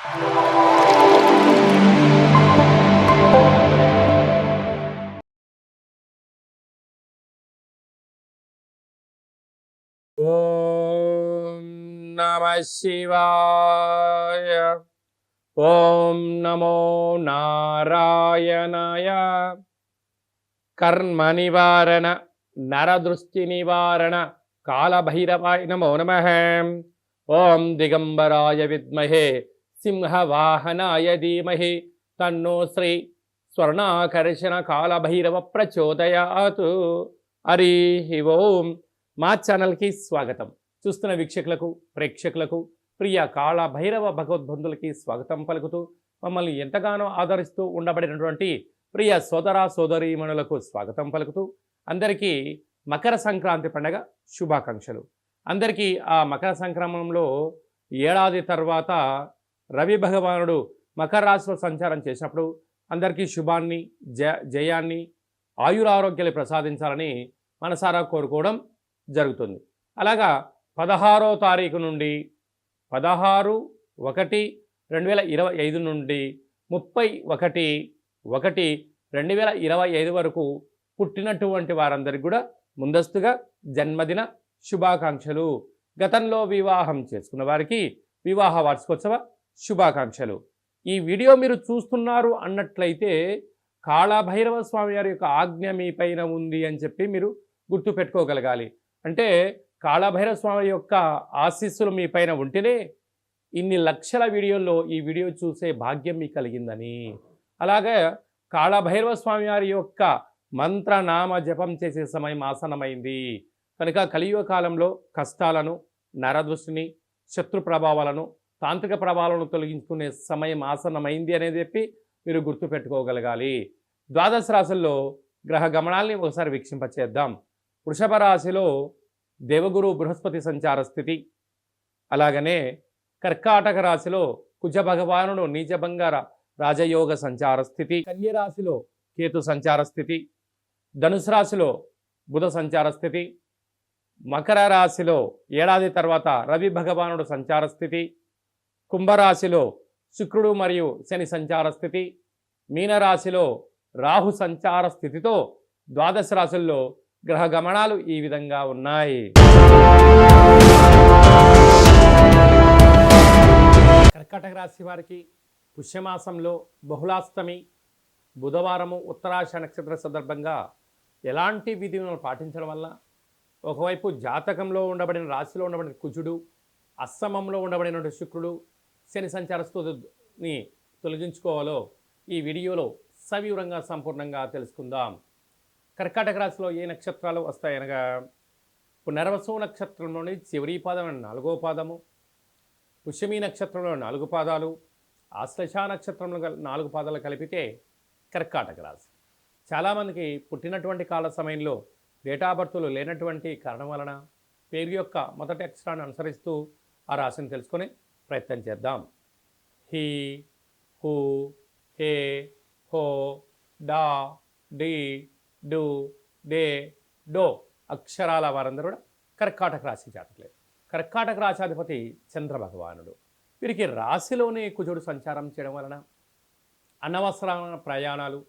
ఓం నమః శివాయ. ఓం నమో నారాయణాయ. కర్మ నివారణ నరదృష్టి నివారణ కాళభైరవాయ నమో నమః. ఓం దిగంబరాయ విద్మహే సింహవాహనాయ ధీమహి తన్నో శ్రీ స్వర్ణాకర్షణ కాళభైరవ ప్రచోదయాత్. హరి ఓం. మా ఛానల్కి స్వాగతం. చూస్తున్న వీక్షకులకు ప్రేక్షకులకు ప్రియ కాళభైరవ భగవద్బంధులకి స్వాగతం పలుకుతూ మమ్మల్ని ఎంతగానో ఆదరిస్తూ ఉండబడినటువంటి ప్రియ సోదర సోదరీమణులకు స్వాగతం పలుకుతూ అందరికీ మకర సంక్రాంతి పండుగ శుభాకాంక్షలు. అందరికీ ఆ మకర సంక్రమణంలో ఏడాది తర్వాత రవి భగవానుడు మకర రాశిలో సంచారం చేసినప్పుడు అందరికీ శుభాన్ని జయాన్ని ఆయురారోగ్యాలు ప్రసాదించాలని మనసారా కోరుకోవడం జరుగుతుంది. అలాగా 16వ తారీఖు నుండి 16/1/2025 నుండి 31/1/2025 వరకు పుట్టినటువంటి వారందరికీ కూడా ముందస్తుగా జన్మదిన శుభాకాంక్షలు. గతంలో వివాహం చేసుకున్న వారికి వివాహ వార్షికోత్సవ శుభాకాంక్షలు. ఈ వీడియో మీరు చూస్తున్నారు అన్నట్లయితే కాళభైరవ స్వామి వారి యొక్క ఆజ్ఞ మీ పైన ఉంది అని చెప్పి మీరు గుర్తుపెట్టుకోగలగాలి. అంటే కాళభైరవ స్వామి యొక్క ఆశీస్సులు మీ పైన ఉంటేనే ఇన్ని లక్షల వీడియోల్లో ఈ వీడియో చూసే భాగ్యం మీకు కలిగిందని. అలాగే కాళభైరవ స్వామి వారి యొక్క మంత్రనామ జపం చేసే సమయం ఆసనమైంది కనుక కలియుగ కాలంలో కష్టాలను, నరదృష్టిని, శత్రు ప్రభావాలను, తాంత్రిక ప్రభావాలను తొలగించుకునే సమయం ఆసనమైంది అనేది చెప్పి మీరు గుర్తుపెట్టుకోగలగాలి. ద్వాదశ రాశుల్లో గ్రహ గమనాల్ని ఒకసారి వీక్షింపచేద్దాం. వృషభ రాశిలో దేవగురు బృహస్పతి సంచార స్థితి, అలాగనే కర్కాటక రాశిలో కుజ భగవానుడు నీచభంగార రాజయోగ సంచార స్థితి, కన్య రాశిలో కేతు సంచార స్థితి, ధనుసు రాశిలో బుధ సంచార స్థితి, మకర రాశిలో ఏడాది తర్వాత రవి భగవానుడు సంచార స్థితి, కుంభరాశిలో శుక్రుడు మరియు శని సంచార స్థితి, మీనరాశిలో రాహు సంచార స్థితితో ద్వాదశ రాశుల్లో గ్రహ గమనాలు ఈ విధంగా ఉన్నాయి. కర్కాటక రాశి వారికి పుష్యమాసంలో బహుళాష్టమి బుధవారము ఉత్తరాష నక్షత్ర సందర్భంగా ఎలాంటి విధులను పాటించడం వల్ల ఒకవైపు జాతకంలో ఉండబడిన రాశిలో ఉండబడిన కుజుడు, అష్టమంలో ఉండబడిన శుక్రుడు, శని సంచార స్థితిని తొలగించుకోవాలో ఈ వీడియోలో సవివరంగా సంపూర్ణంగా తెలుసుకుందాం. కర్కాటక రాశిలో ఏ నక్షత్రాలు వస్తాయనగా పునర్వసు నక్షత్రంలోని చివరి పాదం 4వ పాదము, పుష్యమి నక్షత్రంలో 4 పాదాలు, ఆశ్లేష నక్షత్రంలో 4 పాదాలు కలిపితే కర్కాటక రాశి. చాలామందికి పుట్టినటువంటి కాల సమయంలో డేటా బర్తులు లేనటువంటి కారణం వలన పేరు యొక్క మొదటి అక్షరాన్ని అనుసరిస్తూ ఆ రాశిని తెలుసుకొని ప్రయత్నం చేద్దాం. హీ, హూ, హే, హో, డా, డి, డు, డే, డో అక్షరాల వారందరూ కూడా కర్కాటక రాశి జాతకులే. కర్కాటక రాశాధిపతి చంద్ర భగవానుడు. వీరికి రాశిలోనే కుజుడు సంచారం చేయడం వలన అనవసరమైన ప్రయాణాలు,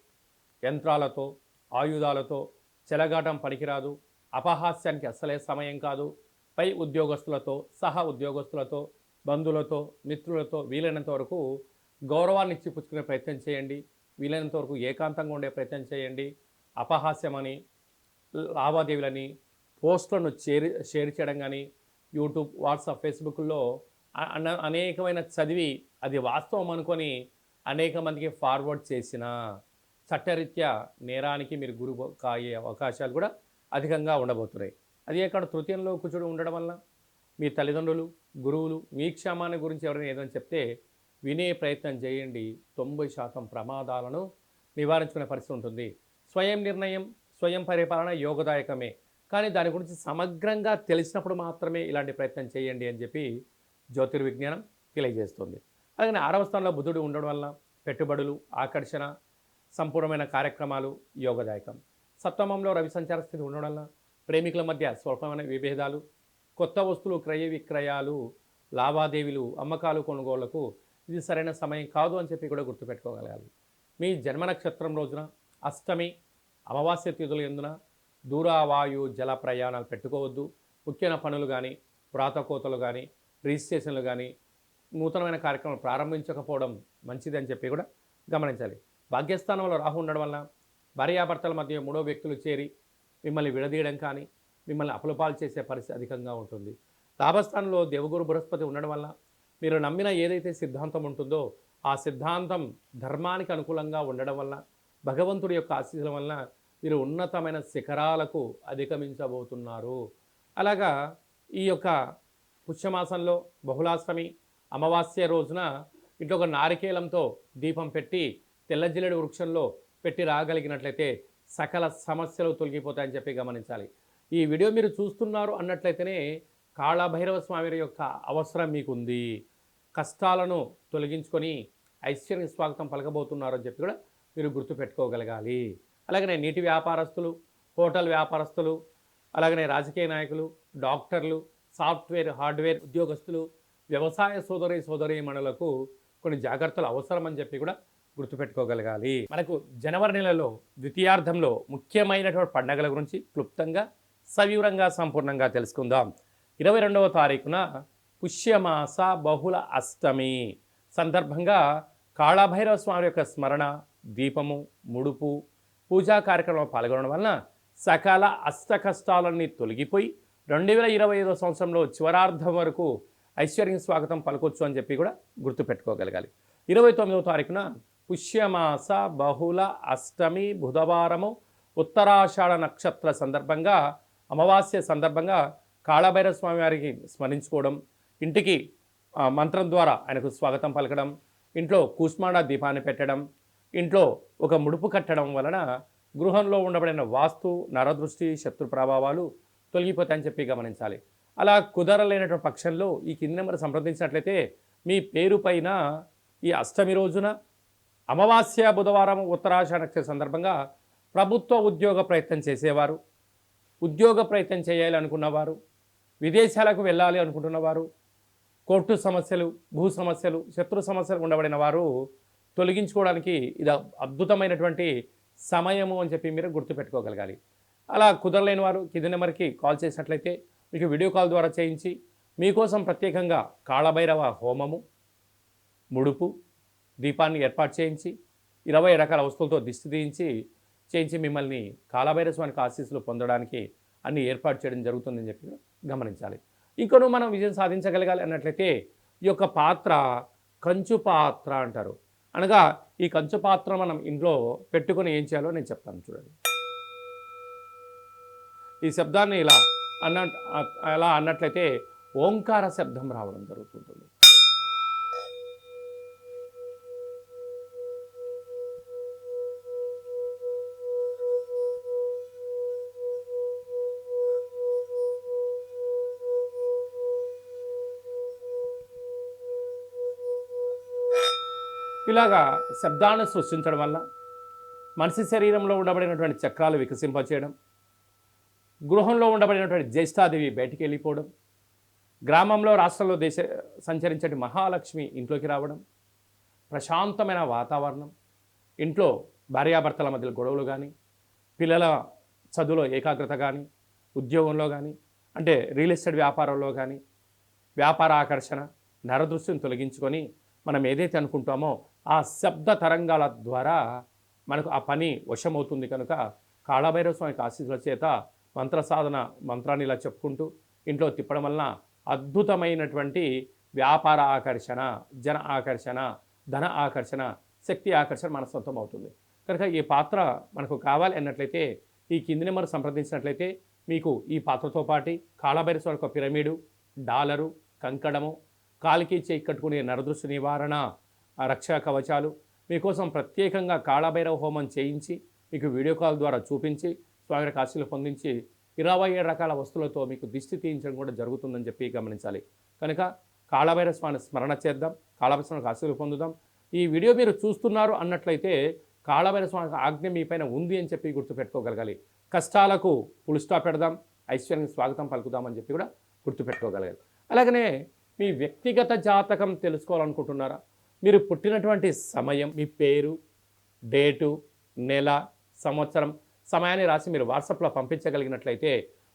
యంత్రాలతో, ఆయుధాలతో చెలగాటం పనికిరాదు, అపహాస్యానికి అస్సలే సమయం కాదు. పై ఉద్యోగస్తులతో, సహ ఉద్యోగస్తులతో, బంధువులతో, మిత్రులతో వీలైనంత వరకు గౌరవాన్ని ఇచ్చిపుచ్చుకునే ప్రయత్నం చేయండి. వీలైనంత వరకు ఏకాంతంగా ఉండే ప్రయత్నం చేయండి. అపహాస్యమని, లావాదేవీలని, పోస్టులను షేర్ చేయడం కానీ యూట్యూబ్, వాట్సాప్, ఫేస్బుక్లో అనేకమైన చదివి అది వాస్తవం అనుకొని అనేక మందికి ఫార్వర్డ్ చేసిన చట్టరీత్యా నేరానికి మీరు గురి కాయే అవకాశాలు కూడా అధికంగా ఉండబోతున్నాయి. అది అక్కడ తృతీయంలో కుజుడు ఉండడం వల్ల మీ తల్లిదండ్రులు, గురువులు మీ క్షేమాన్ని గురించి ఎవరైనా ఏదైనా చెప్తే వినే ప్రయత్నం చేయండి. 90% ప్రమాదాలను నివారించుకునే పరిస్థితి ఉంటుంది. స్వయం నిర్ణయం, స్వయం పరిపాలన యోగదాయకమే, కానీ దాని గురించి సమగ్రంగా తెలిసినప్పుడు మాత్రమే ఇలాంటి ప్రయత్నం చేయండి అని చెప్పి జ్యోతిర్విజ్ఞానం తెలియజేస్తుంది. అలాగే 6వ స్థానంలో బుధుడు ఉండడం వల్ల పెట్టుబడులు, ఆకర్షణ, సంపూర్ణమైన కార్యక్రమాలు యోగదాయకం. సప్తమంలో రవి సంచార స్థితి ఉండడం వల్ల ప్రేమికుల మధ్య స్వల్పమైన విభేదాలు, కొత్త వస్తువులు క్రయ విక్రయాలు, లావాదేవీలు, అమ్మకాలు, కొనుగోళ్లకు ఇది సరైన సమయం కాదు అని చెప్పి కూడా గుర్తుపెట్టుకోగలగాలి. మీ జన్మ నక్షత్రం రోజున అష్టమి అమావాస్య తిథుల ఎందున దూరవాయు జల ప్రయాణాలు పెట్టుకోవద్దు. ముఖ్యమైన పనులు కానీ వ్రాతకోతలు కానీ రిజిస్ట్రేషన్లు కానీ నూతనమైన కార్యక్రమాలు ప్రారంభించకపోవడం మంచిది అని చెప్పి కూడా గమనించాలి. భాగ్యస్థానంలో రాహు ఉండడం వల్ల భార్యాభర్తల మధ్య మూడో వ్యక్తులు చేరి మిమ్మల్ని విడదీయడం కానీ మిమ్మల్ని అప్పులపాలు చేసే పరిస్థితి అధికంగా ఉంటుంది. లాభస్థానంలో దేవగురు బృహస్పతి ఉండడం వల్ల మీరు నమ్మిన ఏదైతే సిద్ధాంతం ఉంటుందో ఆ సిద్ధాంతం ధర్మానికి అనుకూలంగా ఉండడం వల్ల భగవంతుడి యొక్క ఆశీస్సుల వల్ల మీరు ఉన్నతమైన శిఖరాలకు అధిగమించబోతున్నారు. అలాగా ఈ యొక్క పుష్యమాసంలో బహుళాష్టమి అమావాస్య రోజున ఇంట్లో ఒక నారికేలంతో దీపం పెట్టి తెల్లజిల్లెడు వృక్షంలో పెట్టి రాగలిగినట్లయితే సకల సమస్యలు తొలగిపోతాయని చెప్పి గమనించాలి. ఈ వీడియో మీరు చూస్తున్నారు అన్నట్లయితేనే కాళభైరవ స్వామి యొక్క అవసరం మీకుంది. కష్టాలను తొలగించుకొని ఐశ్వర్య స్వాగతం పలకబోతున్నారు అని చెప్పి కూడా మీరు గుర్తుపెట్టుకోగలగాలి. అలాగనే నీటి వ్యాపారస్తులు, హోటల్ వ్యాపారస్తులు, అలాగనే రాజకీయ నాయకులు, డాక్టర్లు, సాఫ్ట్వేర్ హార్డ్వేర్ ఉద్యోగస్తులు, వ్యవసాయ సోదరీమణులకు కొన్ని జాగ్రత్తలు అవసరం అని చెప్పి కూడా గుర్తుపెట్టుకోగలగాలి. మనకు జనవరి నెలలో ద్వితీయార్థంలో ముఖ్యమైనటువంటి పండుగల గురించి క్లుప్తంగా సవివరంగా సంపూర్ణంగా తెలుసుకుందాం. 22వ తారీఖున పుష్యమాస బహుళ అష్టమి సందర్భంగా కాళభైరవ స్వామి యొక్క స్మరణ, దీపము, ముడుపు, పూజా కార్యక్రమంలో పాల్గొనడం వలన సకల అష్ట కష్టాలన్నీ తొలగిపోయి 2025 సంవత్సరంలో చివరార్థం వరకు ఐశ్వర్యం స్వాగతం పలకొచ్చు అని చెప్పి కూడా గుర్తుపెట్టుకోగలగాలి. 29వ తారీఖున పుష్యమాస బహుళ అష్టమి బుధవారము ఉత్తరాషాఢ నక్షత్ర సందర్భంగా అమావాస్య సందర్భంగా కాళభైరవ స్వామి వారికి స్మరించుకోవడం, ఇంటికి మంత్రం ద్వారా ఆయనకు స్వాగతం పలకడం, ఇంట్లో కూష్మాండ దీపాన్ని పెట్టడం, ఇంట్లో ఒక ముడుపు కట్టడం వలన గృహంలో ఉండబడిన వాస్తు, నరదృష్టి, శత్రు ప్రభావాలు తొలగిపోతాయని చెప్పి గమనించాలి. అలా కుదరలేనటువంటి పక్షంలో ఈ కింది నెంబర్ సంప్రదించినట్లయితే మీ పేరు పైన ఈ అష్టమి రోజున అమావాస్య బుధవారం ఉత్తరాషాఢ నక్షత్ర సందర్భంగా ప్రభుత్వ ఉద్యోగ ప్రయత్నం చేసేవారు, ఉద్యోగ ప్రయత్నం చేయాలి అనుకున్నవారు, విదేశాలకు వెళ్ళాలి అనుకుంటున్నవారు, కోర్టు సమస్యలు, భూ సమస్యలు, శత్రు సమస్యలు ఉండబడిన వారు తొలగించుకోవడానికి ఇది అద్భుతమైనటువంటి సమయము అని చెప్పి మీరు గుర్తుపెట్టుకోగలగాలి. అలా కుదరలేని వారు కింది నెంబర్కి కాల్ చేసినట్లయితే మీకు వీడియో కాల్ ద్వారా చేయించి మీకోసం ప్రత్యేకంగా కాళభైరవ హోమము, ముడుపు, దీపాన్ని ఏర్పాటు చేయించి 20 రకాల వస్తువులతో దిష్టి చేయించి మిమ్మల్ని కాళభైరవ స్వామికి ఆశీస్సులు పొందడానికి అన్ని ఏర్పాటు చేయడం జరుగుతుందని చెప్పి గమనించాలి. ఇంకొను మనం విజయం సాధించగలగాలి అన్నట్లయితే ఈ యొక్క పాత్ర కంచు పాత్ర అంటారు. అనగా ఈ కంచు పాత్ర మనం ఇంట్లో పెట్టుకొని ఏం చేయాలో నేను చెప్తాను చూడండి. ఈ శబ్దాన్ని ఇలా అన్నట్లయితే ఓంకార శబ్దం రావడం జరుగుతుంటుంది. ఇలాగా శబ్దాన్ని సృష్టించడం వల్ల మనిషి శరీరంలో ఉండబడినటువంటి చక్రాలు వికసింపచేయడం, గృహంలో ఉండబడినటువంటి జ్యేష్ఠాదేవి బయటికి వెళ్ళిపోవడం, గ్రామంలో రాష్ట్రంలో సంచరించే మహాలక్ష్మి ఇంట్లోకి రావడం, ప్రశాంతమైన వాతావరణం, ఇంట్లో భార్యాభర్తల మధ్య గొడవలు కానీ, పిల్లల చదువులో ఏకాగ్రత కానీ, ఉద్యోగంలో కానీ, అంటే రియల్ ఎస్టేట్ వ్యాపారంలో కానీ వ్యాపార ఆకర్షణ, నరదృష్టిని తొలగించుకొని మనం ఏదైతే అనుకుంటామో ఆ శబ్ద తరంగాల ద్వారా మనకు ఆ పని వశమవుతుంది. కనుక కాళభైరవ స్వామికి ఆశీస్సుల చేత మంత్ర సాధన మంత్రాన్ని ఇలా చెప్పుకుంటూ ఇంట్లో తిప్పడం వలన అద్భుతమైనటువంటి వ్యాపార ఆకర్షణ, జన ఆకర్షణ, ధన ఆకర్షణ, శక్తి ఆకర్షణ మన సొంతం అవుతుంది. కనుక ఈ పాత్ర మనకు కావాలి అన్నట్లయితే ఈ కింది నెంబర్ సంప్రదించినట్లయితే మీకు ఈ పాత్రతో పాటు కాళభైరవ స్వామి యొక్క పిరమిడు, డాలరు, కంకణము, కాలికి చేయి కట్టుకునే నరదృష్టి నివారణ రక్షా కవచాలు మీకోసం ప్రత్యేకంగా కాళభైరవ హోమం చేయించి మీకు వీడియో కాల్ ద్వారా చూపించి స్వామి ఆశీస్సులు పొందించి 27 రకాల వస్తువులతో మీకు దిష్టి తీయించడం కూడా జరుగుతుందని చెప్పి గమనించాలి. కనుక కాళభైరవ స్వామిని స్మరణ చేద్దాం, కాళభైరవ స్వామికి ఆశీస్సులు పొందుదాం. ఈ వీడియో మీరు చూస్తున్నారు అన్నట్లయితే కాళభైరవ స్వామి ఆజ్ఞ మీ పైన ఉంది అని చెప్పి గుర్తుపెట్టుకోగలగాలి. కష్టాలకు ఫుల్ స్టాప్ పెడదాం, ఐశ్వర్యానికి స్వాగతం పలుకుదామని చెప్పి కూడా గుర్తుపెట్టుకోగలగాలి. అలాగనే మీ వ్యక్తిగత జాతకం తెలుసుకోవాలనుకుంటున్నారా? మీరు పుట్టినటువంటి సమయం, మీ పేరు, డేటు, నెల, సంవత్సరం, సమయాన్ని రాసి మీరు వాట్సాప్లో పంపించగలిగినట్లయితే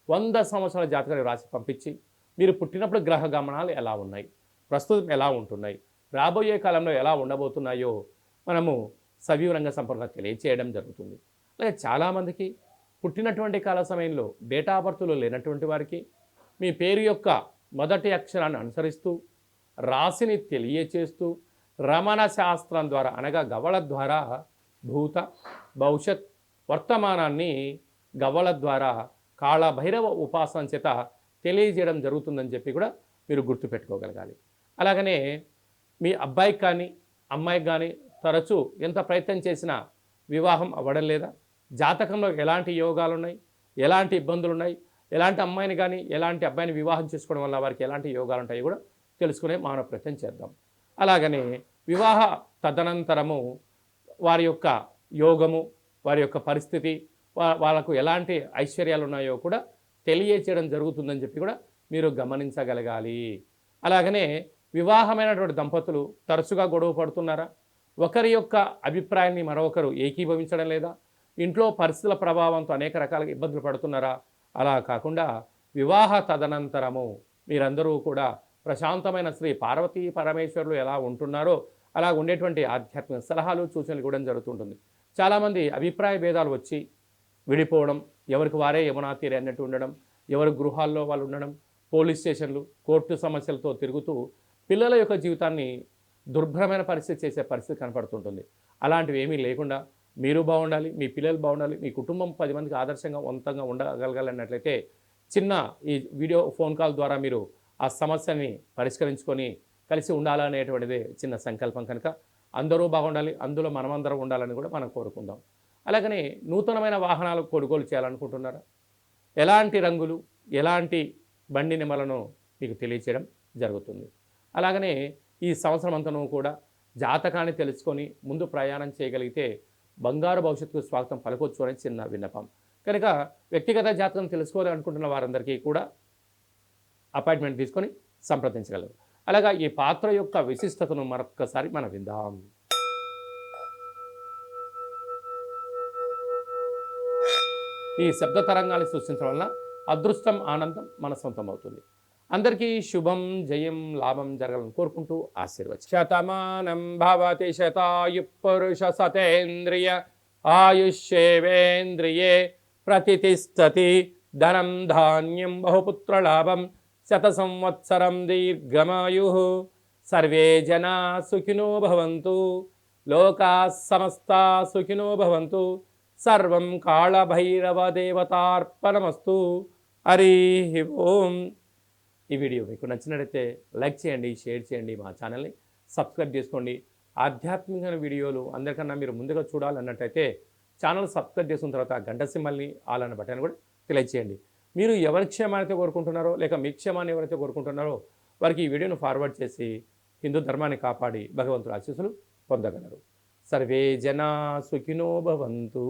100 సంవత్సరాల జాతకాన్ని రాసి పంపించి మీరు పుట్టినప్పుడు గ్రహ గమనాలు ఎలా ఉన్నాయి, ప్రస్తుతం ఎలా ఉంటున్నాయి, రాబోయే కాలంలో ఎలా ఉండబోతున్నాయో మనము సవివరంగా సంపూర్ణంగా తెలియచేయడం జరుగుతుంది. అలాగే చాలామందికి పుట్టినటువంటి కాల సమయంలో డేటా ఆఫ్ బర్త్లో లేనటువంటి వారికి మీ పేరు యొక్క మొదటి అక్షరాన్ని అనుసరిస్తూ రాశిని తెలియచేస్తూ రమణ శాస్త్రం ద్వారా అనగా గవ్వల ద్వారా భూత భవిష్యత్ వర్తమానాన్ని గవ్వల ద్వారా కాళభైరవ ఉపాసన చేత తెలియజేయడం జరుగుతుందని చెప్పి కూడా మీరు గుర్తుపెట్టుకోగలగాలి. అలాగనే మీ అబ్బాయికి కానీ అమ్మాయికి కానీ తరచూ ఎంత ప్రయత్నం చేసినా వివాహం అవ్వడం లేదా, జాతకంలో ఎలాంటి యోగాలు ఉన్నాయి, ఎలాంటి ఇబ్బందులు ఉన్నాయి, ఎలాంటి అమ్మాయిని కానీ ఎలాంటి అబ్బాయిని వివాహం చేసుకోవడం వల్ల వారికి ఎలాంటి యోగాలు ఉంటాయో కూడా తెలుసుకునే మానవ ప్రయత్నం చేద్దాం. అలాగనే వివాహ తదనంతరము వారి యొక్క యోగము, వారి యొక్క పరిస్థితి, వాళ్ళకు ఎలాంటి ఐశ్వర్యాలు ఉన్నాయో కూడా తెలియచేయడం జరుగుతుందని చెప్పి కూడా మీరు గమనించగలగాలి. అలాగనే వివాహమైనటువంటి దంపతులు తరచుగా గొడవ పడుతున్నారా, ఒకరి యొక్క అభిప్రాయాన్ని మరొకరు ఏకీభవించడం లేదా, ఇంట్లో పరిస్థితుల ప్రభావంతో అనేక రకాలుగా ఇబ్బందులు పడుతున్నారా, అలా కాకుండా వివాహ తదనంతరము మీరందరూ కూడా ప్రశాంతమైన శ్రీ పార్వతీ పరమేశ్వరులు ఎలా ఉంటున్నారో అలా ఉండేటువంటి ఆధ్యాత్మిక సలహాలు సూచనలు ఇవ్వడం జరుగుతుంటుంది. చాలామంది అభిప్రాయ భేదాలు వచ్చి విడిపోవడం, ఎవరికి వారే యమునా తీరే అన్నట్టు ఉండడం, ఎవరి గృహాల్లో వాళ్ళు ఉండడం, పోలీస్ స్టేషన్లు, కోర్టు సమస్యలతో తిరుగుతూ పిల్లల యొక్క జీవితాన్ని దుర్భరమైన పరిస్థితి చేసే పరిస్థితి కనపడుతుంటుంది. అలాంటివి ఏమీ లేకుండా మీరు బాగుండాలి, మీ పిల్లలు బాగుండాలి, మీ కుటుంబం 10 మందికి ఆదర్శంగా వంతంగా ఉండగలగాలన్నట్లయితే చిన్న ఈ వీడియో ఫోన్ కాల్ ద్వారా మీరు ఆ సమస్యని పరిష్కరించుకొని కలిసి ఉండాలనేటువంటిదే చిన్న సంకల్పం కనుక అందరూ బాగుండాలి, అందులో మనమందరం ఉండాలని కూడా మనం కోరుకుందాం. అలాగనే నూతనమైన వాహనాలు కొనుగోలు చేయాలనుకుంటున్నారా, ఎలాంటి రంగులు, ఎలాంటి బండి నెంబర్లను మీకు తెలియచేయడం జరుగుతుంది. అలాగనే ఈ సంవత్సరం అంతను కూడా జాతకాన్ని తెలుసుకొని ముందు ప్రయాణం చేయగలిగితే బంగారు భవిష్యత్తుకు స్వాగతం పలకొచ్చు అనేది చిన్న విన్నపం. కనుక వ్యక్తిగత జాతకం తెలుసుకోవాలనుకుంటున్న వారందరికీ కూడా అపాయింట్మెంట్ తీసుకొని సంప్రదించగలరు. అలాగా ఈ పాత్ర యొక్క విశిష్టతను మరొక్కసారి మనం విందాం. ఈ శబ్ద తరంగాన్ని సృష్టించడం వల్ల అదృష్టం, ఆనందం మన సొంతం అవుతుంది. అందరికీ శుభం, జయం, లాభం జరగాలని కోరుకుంటూ ఆశీర్వచనం. శతమానం భవతి శతాయు పురుష సతేంద్రియ ఆయుష్యేవేంద్రియే ప్రతిష్టతి ధనం ధాన్యం బహుపుత్ర లాభం శత సంవత్సరం దీర్ఘమాయు. సర్వే జనా సుఖినో భవంతు, లోకా సమస్తా సుఖినో భవంతు. సర్వం కాళభైరవ దేవతార్పణమస్తు. హరి ఓం. ఈ వీడియో మీకు నచ్చినట్లయితే లైక్ చేయండి, షేర్ చేయండి, మా ఛానల్ని సబ్స్క్రైబ్ చేసుకోండి. ఆధ్యాత్మికమైన వీడియోలు అందరికన్నా మీరు ముందుగా చూడాలన్నట్టయితే ఛానల్ సబ్స్క్రైబ్ చేసుకున్న తర్వాత గంట సింబల్ని ఆల్ అన్న బటన్ కూడా తెలియజేయండి. మీరు ఎవరి క్షేమాన్ని కోరుకుంటున్నారో లేక మీ క్షేమాన్ని ఎవరైతే కోరుకుంటున్నారో వారికి ఈ వీడియోను ఫార్వర్డ్ చేసి హిందూ ధర్మాన్ని కాపాడి భగవంతుడి ఆశీస్సులు పొందగలరు. సర్వే జనా సుఖినో భవంతు.